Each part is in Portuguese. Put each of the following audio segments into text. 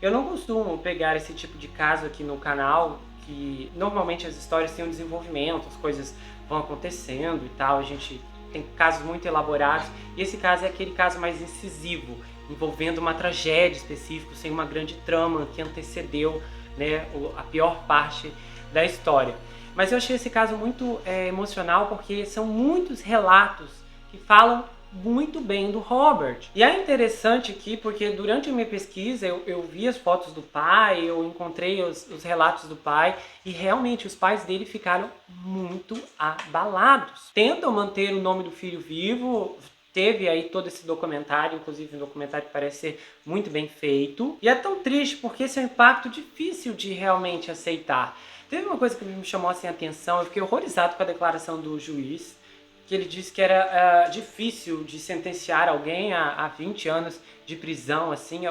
Eu não costumo pegar esse tipo de caso aqui no canal, que normalmente as histórias têm um desenvolvimento, as coisas vão acontecendo e tal, a gente tem casos muito elaborados, e esse caso é aquele caso mais incisivo, envolvendo uma tragédia específica, sem uma grande trama que antecedeu, né, a pior parte da história. Mas eu achei esse caso muito emocional, porque são muitos relatos que falam muito bem do Robert. E é interessante aqui porque durante a minha pesquisa eu vi as fotos do pai, eu encontrei os relatos do pai, e realmente os pais dele ficaram muito abalados. Tentam manter o nome do filho vivo. Teve aí todo esse documentário, inclusive um documentário que parece ser muito bem feito. E é tão triste porque esse é um impacto difícil de realmente aceitar. Teve uma coisa que me chamou assim, a atenção, eu fiquei horrorizado com a declaração do juiz, que ele disse que era difícil de sentenciar alguém a 20 anos de prisão, assim.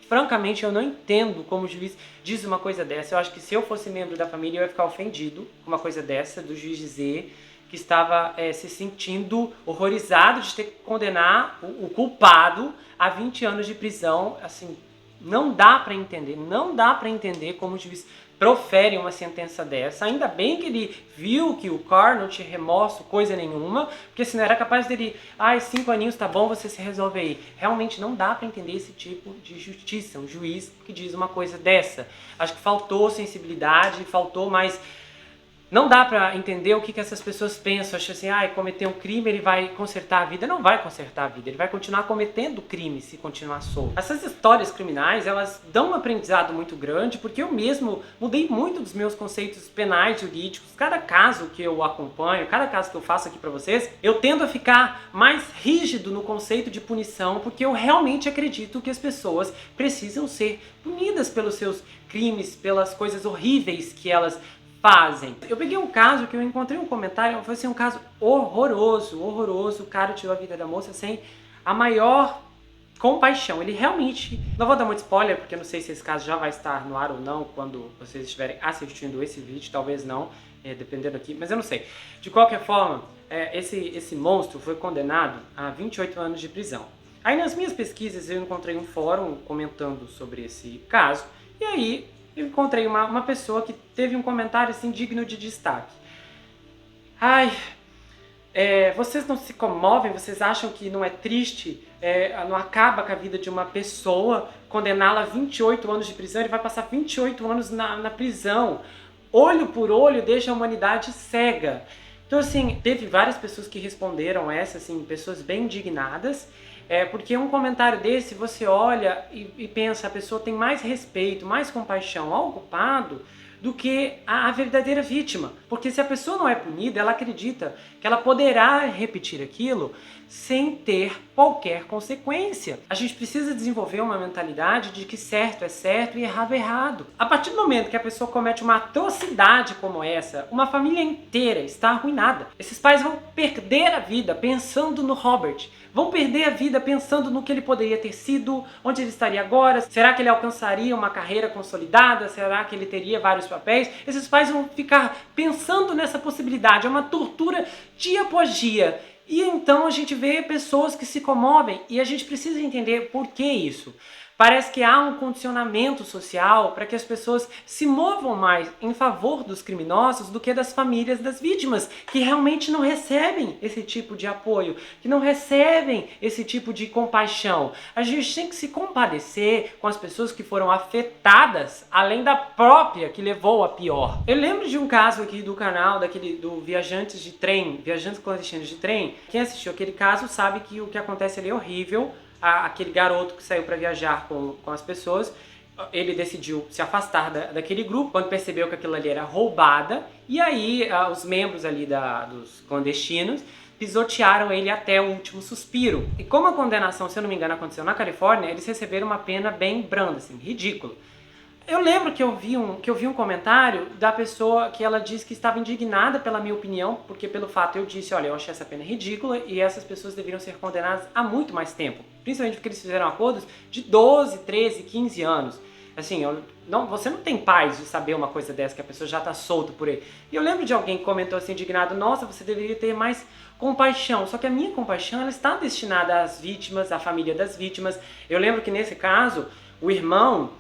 Francamente, eu não entendo como o juiz diz uma coisa dessa. Eu acho que se eu fosse membro da família, eu ia ficar ofendido com uma coisa dessa, do juiz dizer que estava se sentindo horrorizado de ter que condenar o culpado a 20 anos de prisão. Assim, não dá para entender como o juiz profere uma sentença dessa. Ainda bem que ele viu que o Carl não tinha remorso, coisa nenhuma, porque senão era capaz dele, 5 aninhos tá bom, você se resolve aí. Realmente não dá para entender esse tipo de justiça, um juiz que diz uma coisa dessa. Acho que faltou sensibilidade, faltou mais... Não dá pra entender o que essas pessoas pensam. Acham assim, cometeu um crime, ele vai consertar a vida. Não vai consertar a vida, ele vai continuar cometendo crime se continuar solto. Essas histórias criminais, elas dão um aprendizado muito grande, porque eu mesmo mudei muito dos meus conceitos penais, jurídicos. Cada caso que eu acompanho, cada caso que eu faço aqui pra vocês, eu tendo a ficar mais rígido no conceito de punição, porque eu realmente acredito que as pessoas precisam ser punidas pelos seus crimes, pelas coisas horríveis que elas fazem. Eu peguei um caso que eu encontrei um comentário, foi assim, um caso horroroso, o cara tirou a vida da moça sem a maior compaixão. Ele realmente, não vou dar muito spoiler, porque eu não sei se esse caso já vai estar no ar ou não, quando vocês estiverem assistindo esse vídeo, talvez não, dependendo aqui, mas eu não sei. De qualquer forma, esse monstro foi condenado a 28 anos de prisão. Aí nas minhas pesquisas eu encontrei um fórum comentando sobre esse caso, e aí eu encontrei uma pessoa que teve um comentário assim digno de destaque. Vocês não se comovem? Vocês acham que não é triste? Não acaba com a vida de uma pessoa, condená-la a 28 anos de prisão? Ele vai passar 28 anos na prisão. Olho por olho deixa a humanidade cega. Então, assim, teve várias pessoas que responderam essa, assim, pessoas bem indignadas. Porque um comentário desse, você olha e pensa, a pessoa tem mais respeito, mais compaixão ao culpado do que a verdadeira vítima. Porque se a pessoa não é punida, ela acredita que ela poderá repetir aquilo sem ter qualquer consequência. A gente precisa desenvolver uma mentalidade de que certo é certo e errado é errado. A partir do momento que a pessoa comete uma atrocidade como essa, uma família inteira está arruinada. Esses pais vão perder a vida pensando no Robert, vão perder a vida pensando no que ele poderia ter sido, onde ele estaria agora, será que ele alcançaria uma carreira consolidada, será que ele teria vários papéis? Esses pais vão ficar pensando nessa possibilidade, é uma tortura dia após dia. E então a gente vê pessoas que se comovem e a gente precisa entender por que isso. Parece que há um condicionamento social para que as pessoas se movam mais em favor dos criminosos do que das famílias das vítimas, que realmente não recebem esse tipo de apoio, que não recebem esse tipo de compaixão. A gente tem que se compadecer com as pessoas que foram afetadas, além da própria que levou a pior. Eu lembro de um caso aqui do canal, do Viajantes de Trem, Viajantes Clandestinos de Trem. Quem assistiu aquele caso sabe que o que acontece ali é horrível. Aquele garoto que saiu para viajar com as pessoas, ele decidiu se afastar daquele grupo quando percebeu que aquilo ali era roubada, e aí os membros ali dos clandestinos pisotearam ele até o último suspiro. E como a condenação, se eu não me engano, aconteceu na Califórnia, eles receberam uma pena bem branda, assim, ridícula. Eu lembro que eu vi um comentário da pessoa que ela disse que estava indignada pela minha opinião, porque pelo fato eu disse, olha, eu achei essa pena ridícula e essas pessoas deveriam ser condenadas há muito mais tempo. Principalmente porque eles fizeram acordos de 12, 13, 15 anos. Assim, você não tem paz de saber uma coisa dessa, que a pessoa já está solta por aí. E eu lembro de alguém que comentou assim, indignado, nossa, você deveria ter mais compaixão. Só que a minha compaixão, ela está destinada às vítimas, à família das vítimas. Eu lembro que nesse caso, O irmão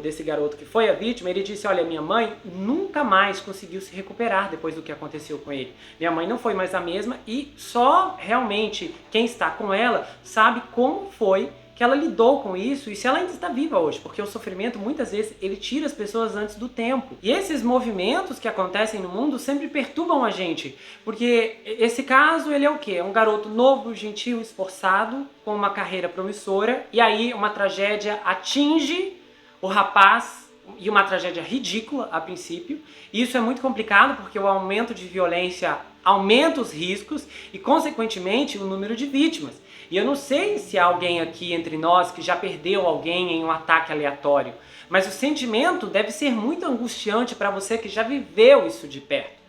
desse garoto que foi a vítima, ele disse, olha, minha mãe nunca mais conseguiu se recuperar depois do que aconteceu com ele. Minha mãe não foi mais a mesma e só realmente quem está com ela sabe como foi que ela lidou com isso e se ela ainda está viva hoje, porque o sofrimento muitas vezes ele tira as pessoas antes do tempo. E esses movimentos que acontecem no mundo sempre perturbam a gente, porque esse caso ele é o quê? É um garoto novo, gentil, esforçado, com uma carreira promissora, e aí uma tragédia atinge o rapaz, e uma tragédia ridícula a princípio, e isso é muito complicado porque o aumento de violência aumenta os riscos e consequentemente o número de vítimas. E eu não sei se há alguém aqui entre nós que já perdeu alguém em um ataque aleatório, mas o sentimento deve ser muito angustiante para você que já viveu isso de perto.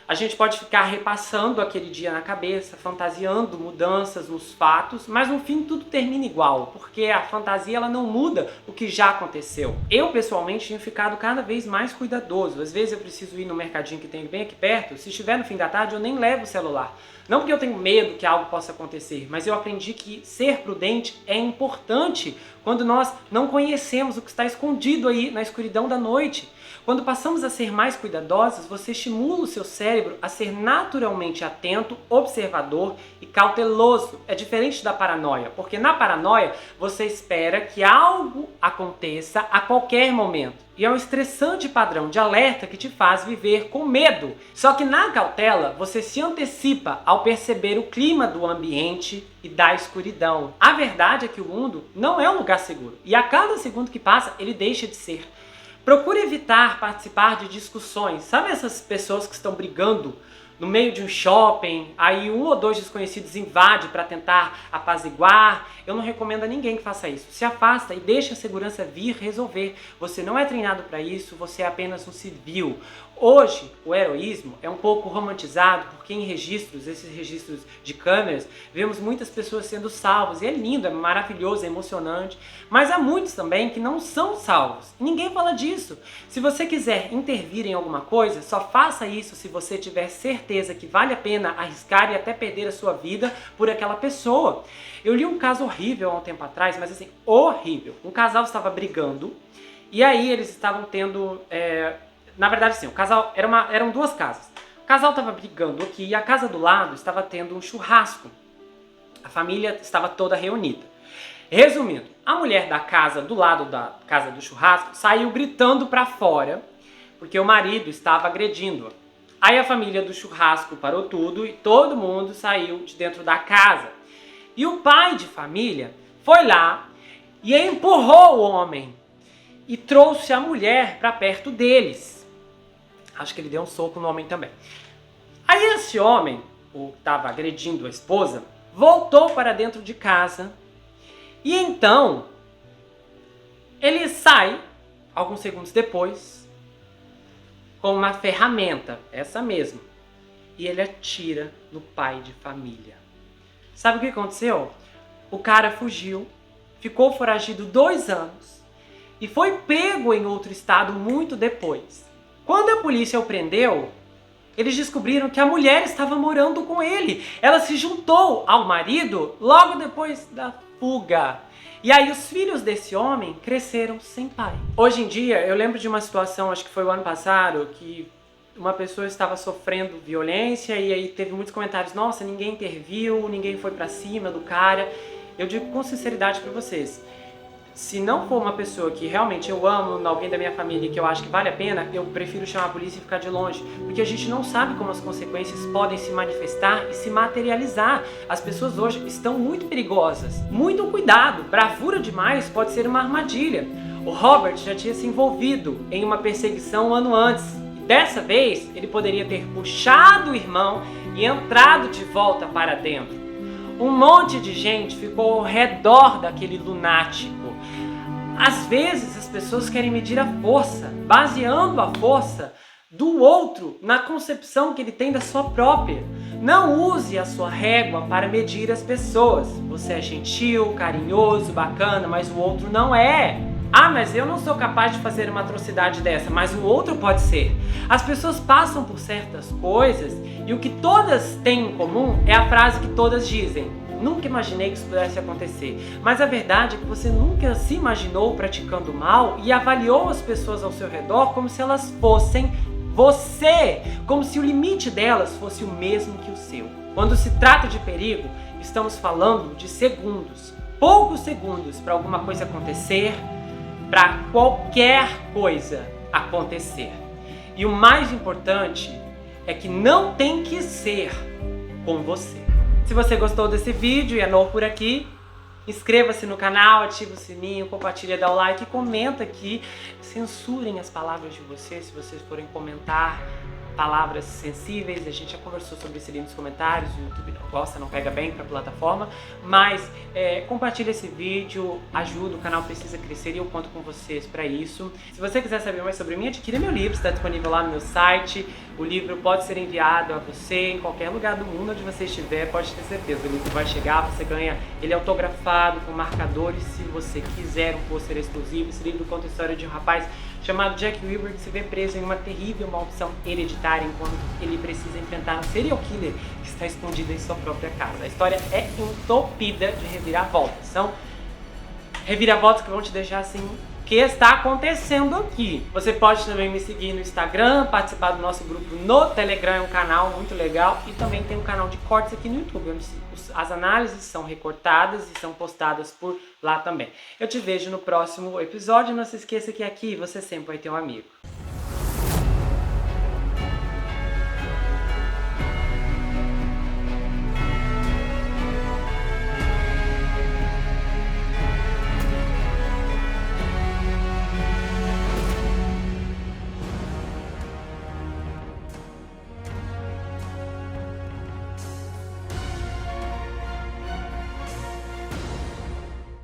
A gente pode ficar repassando aquele dia na cabeça, fantasiando mudanças nos fatos, mas no fim tudo termina igual, porque a fantasia ela não muda o que já aconteceu. Eu pessoalmente tenho ficado cada vez mais cuidadoso. Às vezes eu preciso ir no mercadinho que tem bem aqui perto, se estiver no fim da tarde eu nem levo o celular. Não porque eu tenho medo que algo possa acontecer, mas eu aprendi que ser prudente é importante quando nós não conhecemos o que está escondido aí na escuridão da noite. Quando passamos a ser mais cuidadosos, você estimula o seu cérebro a ser naturalmente atento, observador e cauteloso. É diferente da paranoia, porque na paranoia você espera que algo aconteça a qualquer momento. E é um estressante padrão de alerta que te faz viver com medo. Só que na cautela, você se antecipa ao perceber o clima do ambiente e da escuridão. A verdade é que o mundo não é um lugar seguro. E a cada segundo que passa, ele deixa de ser. Procure evitar participar de discussões. Sabe essas pessoas que estão brigando no meio de um shopping, aí um ou dois desconhecidos invadem para tentar apaziguar? Eu não recomendo a ninguém que faça isso. Se afasta e deixa a segurança vir resolver. Você não é treinado para isso, você é apenas um civil. Hoje, o heroísmo é um pouco romantizado, porque em registros, esses registros de câmeras, vemos muitas pessoas sendo salvas. E é lindo, é maravilhoso, é emocionante. Mas há muitos também que não são salvos. E ninguém fala disso. Se você quiser intervir em alguma coisa, só faça isso se você tiver certeza que vale a pena arriscar e até perder a sua vida por aquela pessoa. Eu li um caso horrível há um tempo atrás, mas assim, horrível. Um casal estava brigando e aí eles estavam tendo... Na verdade, sim, o casal eram duas casas. O casal estava brigando aqui e a casa do lado estava tendo um churrasco. A família estava toda reunida. Resumindo, a mulher da casa do lado da casa do churrasco saiu gritando para fora porque o marido estava agredindo-a. Aí a família do churrasco parou tudo e todo mundo saiu de dentro da casa. E o pai de família foi lá e empurrou o homem e trouxe a mulher para perto deles. Acho que ele deu um soco no homem também. Aí esse homem, o que estava agredindo a esposa, voltou para dentro de casa. E então, ele sai, alguns segundos depois, com uma ferramenta, essa mesma. E ele atira no pai de família. Sabe o que aconteceu? O cara fugiu, ficou foragido 2 anos e foi pego em outro estado muito depois. Quando a polícia o prendeu, eles descobriram que a mulher estava morando com ele. Ela se juntou ao marido logo depois da fuga. E aí os filhos desse homem cresceram sem pai. Hoje em dia, eu lembro de uma situação, acho que foi o ano passado, que uma pessoa estava sofrendo violência e aí teve muitos comentários, nossa, ninguém interviu, ninguém foi pra cima do cara. Eu digo com sinceridade pra vocês, se não for uma pessoa que realmente eu amo, alguém da minha família que eu acho que vale a pena, eu prefiro chamar a polícia e ficar de longe. Porque a gente não sabe como as consequências podem se manifestar e se materializar. As pessoas hoje estão muito perigosas. Muito cuidado, bravura demais pode ser uma armadilha. O Robert já tinha se envolvido em uma perseguição um ano antes. E dessa vez, ele poderia ter puxado o irmão e entrado de volta para dentro. Um monte de gente ficou ao redor daquele lunático. Às vezes as pessoas querem medir a força, baseando a força do outro na concepção que ele tem da sua própria. Não use a sua régua para medir as pessoas. Você é gentil, carinhoso, bacana, mas o outro não é. Ah, mas eu não sou capaz de fazer uma atrocidade dessa, mas o outro pode ser. As pessoas passam por certas coisas e o que todas têm em comum é a frase que todas dizem: nunca imaginei que isso pudesse acontecer. Mas a verdade é que você nunca se imaginou praticando mal e avaliou as pessoas ao seu redor como se elas fossem você, como se o limite delas fosse o mesmo que o seu. Quando se trata de perigo, estamos falando de segundos, poucos segundos para alguma coisa acontecer, para qualquer coisa acontecer. E o mais importante é que não tem que ser com você. Se você gostou desse vídeo e é novo por aqui, inscreva-se no canal, ative o sininho, compartilha, dá o like, comenta aqui. Censurem as palavras de vocês se vocês forem comentar palavras sensíveis. A gente já conversou sobre isso ali nos comentários. O YouTube não gosta, não pega bem para a plataforma. Mas compartilha esse vídeo, ajuda, o canal precisa crescer e eu conto com vocês para isso. Se você quiser saber mais sobre mim, adquira meu livro, está disponível lá no meu site. O livro pode ser enviado a você em qualquer lugar do mundo onde você estiver, pode ter certeza. O livro vai chegar, você ganha ele autografado, com marcadores, se você quiser, um pôster exclusivo. Esse livro conta a história de um rapaz chamado Jack Wilbur, que se vê preso em uma terrível maldição hereditária enquanto ele precisa enfrentar um serial killer que está escondido em sua própria casa. A história é entupida de reviravoltas. São reviravoltas que vão te deixar assim: o que está acontecendo aqui? Você pode também me seguir no Instagram, participar do nosso grupo no Telegram, é um canal muito legal, e também tem um canal de cortes aqui no YouTube, onde as análises são recortadas e são postadas por lá também. Eu te vejo no próximo episódio. Não se esqueça que aqui você sempre vai ter um amigo.